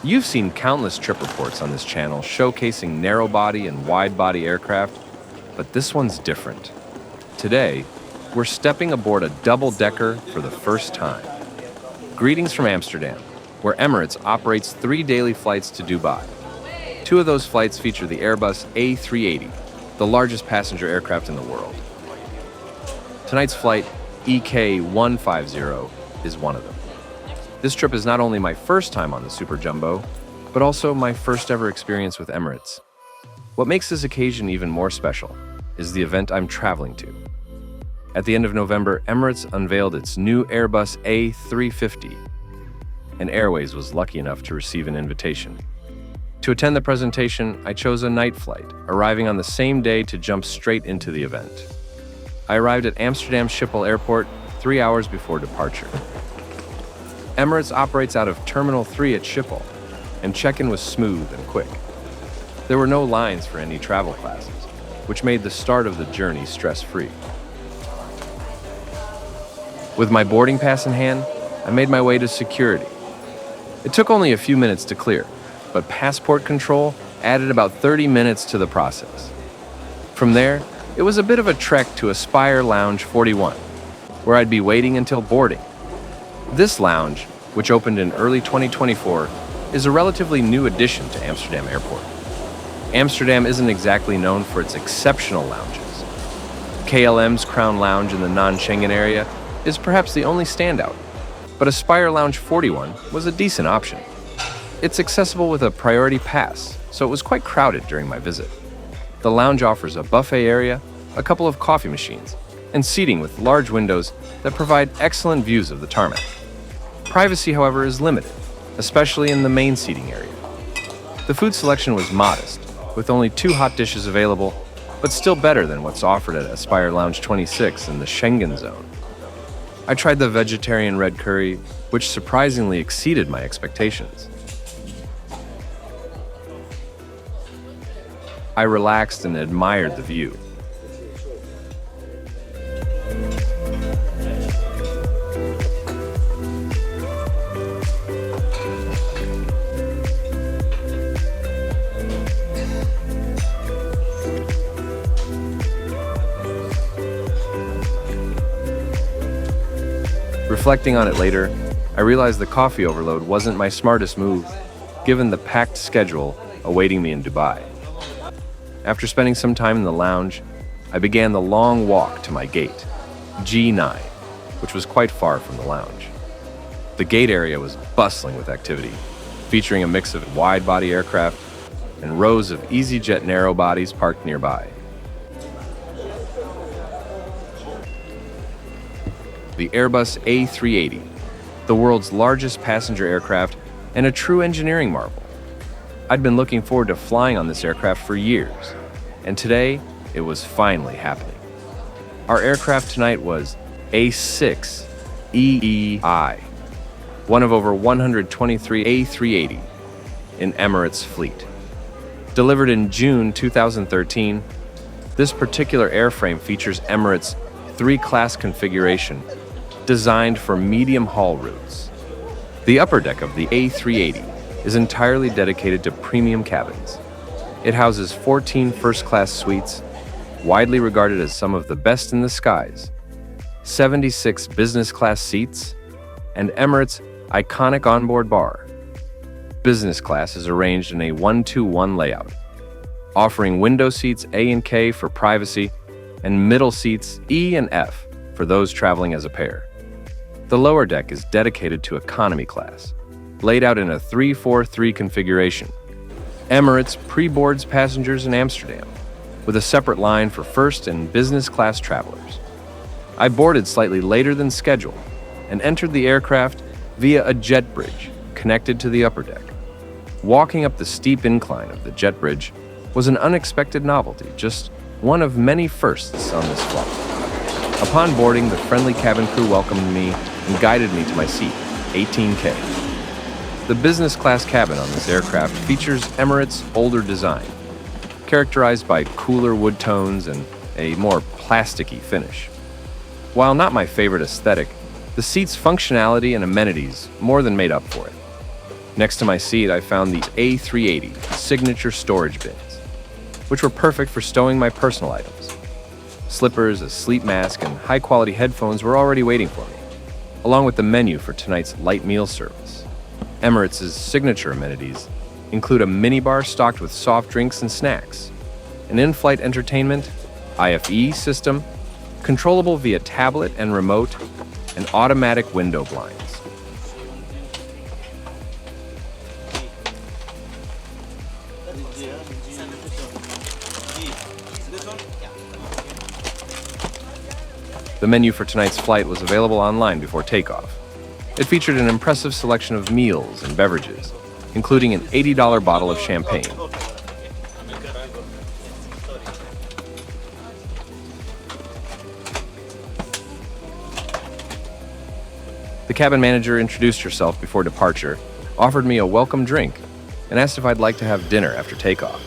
You've seen countless trip reports on this channel showcasing narrow-body and wide-body aircraft, but this one's different. Today, we're stepping aboard a double-decker for the first time. Greetings from Amsterdam, where Emirates operates 3 daily flights to Dubai. 2 of those flights feature the Airbus A380, the largest passenger aircraft in the world. Tonight's flight, EK150, is one of them. This trip is not only my first time on the Super Jumbo, but also my first ever experience with Emirates. What makes this occasion even more special is the event I'm traveling to. At the end of November, Emirates unveiled its new Airbus A380, and Airways was lucky enough to receive an invitation. To attend the presentation, I chose a night flight, arriving on the same day to jump straight into the event. I arrived at Amsterdam Schiphol Airport 3 hours before departure. Emirates operates out of Terminal 3 at Schiphol, and check-in was smooth and quick. There were no lines for any travel classes, which made the start of the journey stress-free. With my boarding pass in hand, I made my way to security. It took only a few minutes to clear, but passport control added about 30 minutes to the process. From there, it was a bit of a trek to Aspire Lounge 41, where I'd be waiting until boarding. This lounge, which opened in early 2024, is a relatively new addition to Amsterdam Airport. Amsterdam isn't exactly known for its exceptional lounges. KLM's Crown Lounge in the non-Schengen area is perhaps the only standout, but Aspire Lounge 41 was a decent option. It's accessible with a priority pass, so it was quite crowded during my visit. The lounge offers a buffet area, a couple of coffee machines, and seating with large windows that provide excellent views of the tarmac. Privacy, however, is limited, especially in the main seating area. The food selection was modest, with only 2 hot dishes available, but still better than what's offered at Aspire Lounge 26 in the Schengen zone. I tried the vegetarian red curry, which surprisingly exceeded my expectations. I relaxed and admired the view. Reflecting on it later, I realized the coffee overload wasn't my smartest move, given the packed schedule awaiting me in Dubai. After spending some time in the lounge, I began the long walk to my gate, G9, which was quite far from the lounge. The gate area was bustling with activity, featuring a mix of wide-body aircraft and rows of EasyJet narrow bodies parked nearby. The Airbus A380, the world's largest passenger aircraft and a true engineering marvel. I'd been looking forward to flying on this aircraft for years, and today it was finally happening. Our aircraft tonight was A6EEI, one of over 123 A380 in Emirates' fleet. Delivered in June 2013, this particular airframe features Emirates' 3-class configuration designed for medium haul routes. The upper deck of the A380 is entirely dedicated to premium cabins. It houses 14 first-class suites, widely regarded as some of the best in the skies, 76 business-class seats, and Emirates' iconic onboard bar. Business class is arranged in a 1-2-1 layout, offering window seats A and K for privacy and middle seats E and F for those traveling as a pair. The lower deck is dedicated to economy class, laid out in a 3-4-3 configuration. Emirates pre-boards passengers in Amsterdam, with a separate line for first and business class travelers. I boarded slightly later than scheduled and entered the aircraft via a jet bridge connected to the upper deck. Walking up the steep incline of the jet bridge was an unexpected novelty, just one of many firsts on this flight. Upon boarding, the friendly cabin crew welcomed me and guided me to my seat, 18K. The business class cabin on this aircraft features Emirates' older design, characterized by cooler wood tones and a more plasticky finish. While not my favorite aesthetic, the seat's functionality and amenities more than made up for it. Next to my seat, I found these A380 signature storage bins, which were perfect for stowing my personal items. Slippers, a sleep mask, and high-quality headphones were already waiting for me, along with the menu for tonight's light meal service. Emirates' signature amenities include a minibar stocked with soft drinks and snacks, an in-flight entertainment, IFE system, controllable via tablet and remote, and automatic window blinds. The menu for tonight's flight was available online before takeoff. It featured an impressive selection of meals and beverages, including an $80 bottle of champagne. The cabin manager introduced herself before departure, offered me a welcome drink, and asked if I'd like to have dinner after takeoff.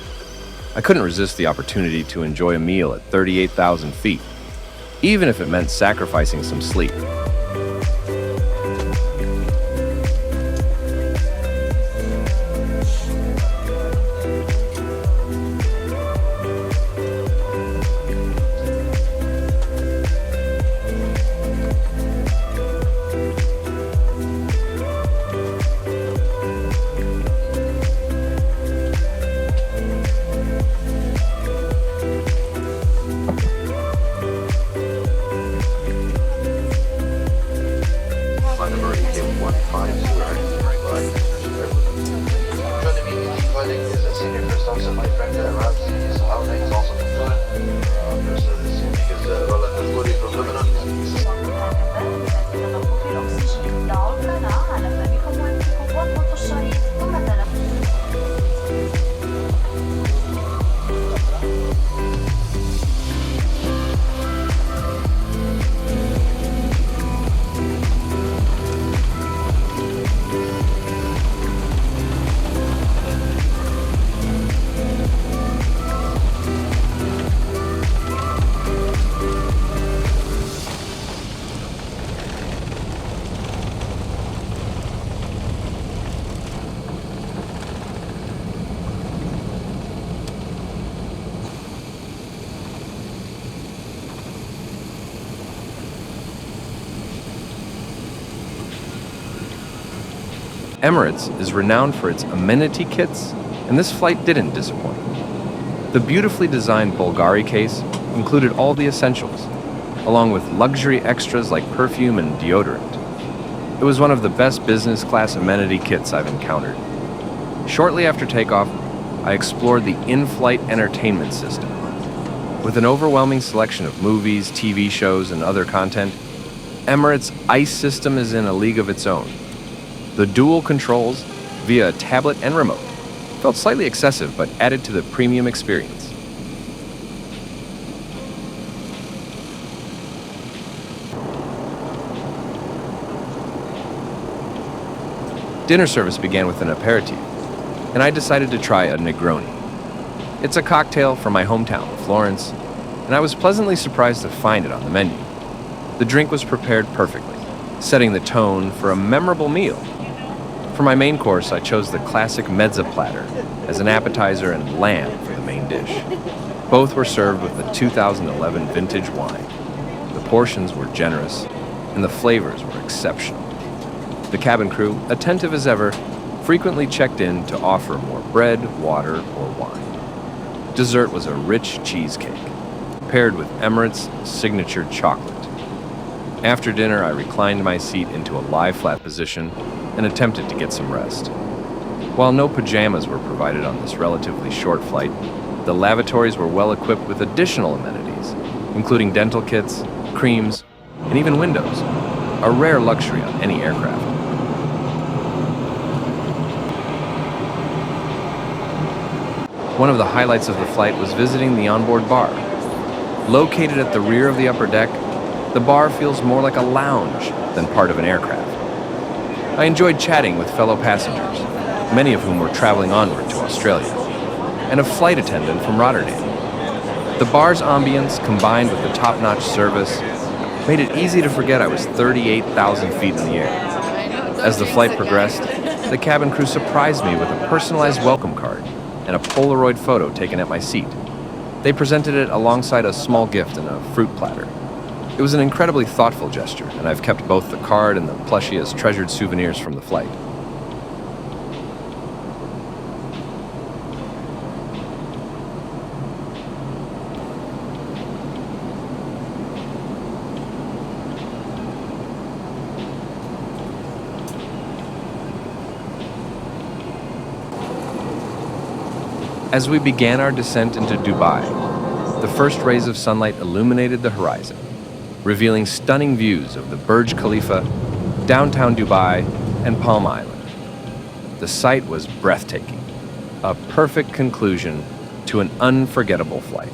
I couldn't resist the opportunity to enjoy a meal at 38,000 feet, even if it meant sacrificing some sleep. Emirates is renowned for its amenity kits, and this flight didn't disappoint. The beautifully designed Bulgari case included all the essentials, along with luxury extras like perfume and deodorant. It was one of the best business class amenity kits I've encountered. Shortly after takeoff, I explored the in-flight entertainment system. With an overwhelming selection of movies, TV shows, and other content, Emirates' ICE system is in a league of its own. The dual controls, via a tablet and remote, felt slightly excessive but added to the premium experience. Dinner service began with an aperitif, and I decided to try a Negroni. It's a cocktail from my hometown, Florence, and I was pleasantly surprised to find it on the menu. The drink was prepared perfectly, setting the tone for a memorable meal. For my main course, I chose the classic mezza platter as an appetizer and lamb for the main dish. Both were served with the 2011 vintage wine. The portions were generous, and the flavors were exceptional. The cabin crew, attentive as ever, frequently checked in to offer more bread, water, or wine. Dessert was a rich cheesecake, paired with Emirates' signature chocolate. After dinner, I reclined my seat into a lie-flat position and attempted to get some rest. While no pajamas were provided on this relatively short flight, the lavatories were well equipped with additional amenities, including dental kits, creams, and even windows, a rare luxury on any aircraft. One of the highlights of the flight was visiting the onboard bar. Located at the rear of the upper deck, the bar feels more like a lounge than part of an aircraft. I enjoyed chatting with fellow passengers, many of whom were traveling onward to Australia, and a flight attendant from Rotterdam. The bar's ambience, combined with the top-notch service, made it easy to forget I was 38,000 feet in the air. As the flight progressed, The cabin crew surprised me with a personalized welcome card and a Polaroid photo taken at my seat. They presented it alongside a small gift and a fruit platter. It was an incredibly thoughtful gesture, and I've kept both the card and the plushie as treasured souvenirs from the flight. As we began our descent into Dubai, the first rays of sunlight illuminated the horizon, revealing stunning views of the Burj Khalifa, downtown Dubai, and Palm Island. The sight was breathtaking, a perfect conclusion to an unforgettable flight.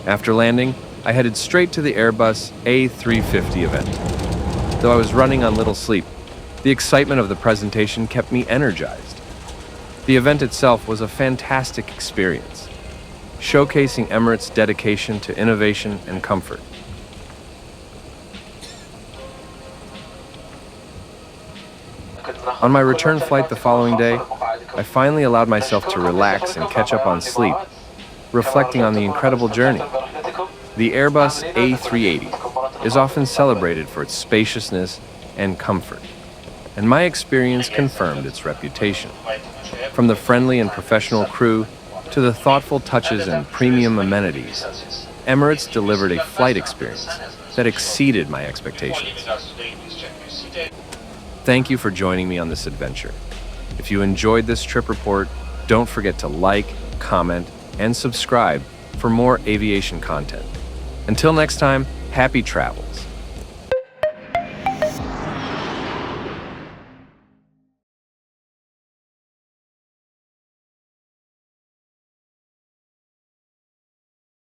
After landing, I headed straight to the Airbus A380 event. Though I was running on little sleep, the excitement of the presentation kept me energized. The event itself was a fantastic experience, showcasing Emirates' dedication to innovation and comfort. On my return flight the following day, I finally allowed myself to relax and catch up on sleep, reflecting on the incredible journey. The Airbus A380 is often celebrated for its spaciousness and comfort, and my experience confirmed its reputation. From the friendly and professional crew to the thoughtful touches and premium amenities, Emirates delivered a flight experience that exceeded my expectations. Thank you for joining me on this adventure. If you enjoyed this trip report, don't forget to like, comment, and subscribe for more aviation content. Until next time, happy travels.